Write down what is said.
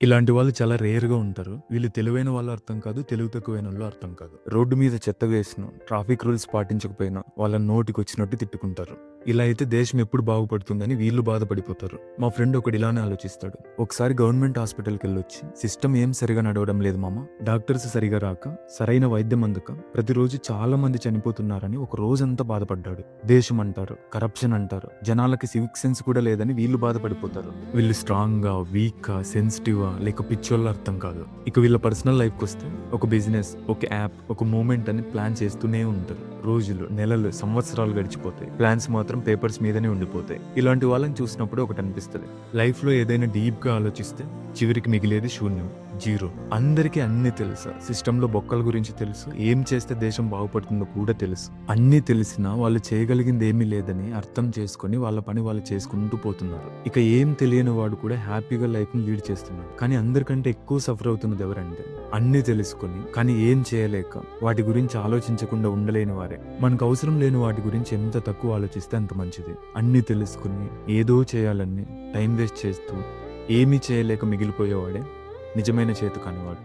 ఇలాంటి వాళ్ళు చాలా రేర్‌గా ఉంటారు. వీళ్ళు తెలివైన వాళ్ళు అర్థం కాదు. తెలివి తక్కువైనోళ్ళు అర్థం కాదు. రోడ్డు మీద చెత్త వేసినా, ట్రాఫిక్ రూల్స్ పాటించకపోయినా వాళ్ళ నోటికొచ్చినట్టు తిట్టుకుంటారు. ఇలా అయితే దేశం ఎప్పుడు బాగుపడుతుందని వీళ్ళు బాధపడిపోతారు. మా ఫ్రెండ్ ఒకడు ఇలానే ఆలోచిస్తాడు. ఒకసారి గవర్నమెంట్ హాస్పిటల్‌కెళ్ళొచ్చి సిస్టమ్ ఏం సరిగా నడవడం లేదు మామ. డాక్టర్స్ సరిగా రాక, సరైన వైద్యం అందక ప్రతిరోజు చాలా మంది చనిపోతున్నారని ఒక రోజంతా బాధపడ్డాడు. దేశం అంటారు, కరప్షన్ అంటారు. జనాలకి సివిక్ సెన్స్ కూడా లేదని వీళ్ళు బాధపడిపోతారు. వీళ్ళు స్ట్రాంగ్‌గా, వీక్‌గా, సెన్సిటివ్‌గా లేక పిచ్చోళ్ళ అర్థం కాదు. ఇక వీళ్ళ పర్సనల్ లైఫ్కి వస్తే ఒక బిజినెస్, ఒక యాప్, ఒక మూమెంట్ అని ప్లాన్ చేస్తూనే ఉంటారు. రోజులు, నెలలు, సంవత్సరాలు గడిచిపోతాయి. ప్లాన్స్ మాత్రం పేపర్స్ మీదనే ఉండిపోతాయి. ఇలాంటి వాళ్ళని చూసినప్పుడు ఒకటి అనిపిస్తుంది. లైఫ్లో ఏదైనా డీప్గా ఆలోచిస్తే చివరికి మిగిలేది శూన్యం, జీరో. అందరికీ అన్ని తెలుసు. సిస్టంలో బొక్కల గురించి తెలుసు. ఏం చేస్తే దేశం బాగుపడుతుందో కూడా తెలుసు. అన్నీ తెలిసినా వాళ్ళు చేయగలిగింది ఏమీ లేదని అర్థం చేసుకొని వాళ్ళ పని వాళ్ళు చేసుకుంటూ పోతున్నారు. ఇక ఏం తెలియని వాడు కూడా హ్యాపీగా లైఫ్ ని లీడ్ చేస్తున్నాడు. కానీ అందరికంటే ఎక్కువ సఫర్ అవుతున్నది ఎవరంటే అన్ని తెలుసుకొని కానీ ఏం చేయలేక వాటి గురించి ఆలోచించకుండా ఉండలేని వారే. మనకు అవసరం లేని వాటి గురించి ఎంత తక్కువ ఆలోచిస్తే అంత మంచిది. అన్ని తెలుసుకుని ఏదో చేయాలని టైం వేస్ట్ చేస్తూ ఏమీ చేయలేక మిగిలిపోయేవాడే నిజమైన చేతు కానివాడు.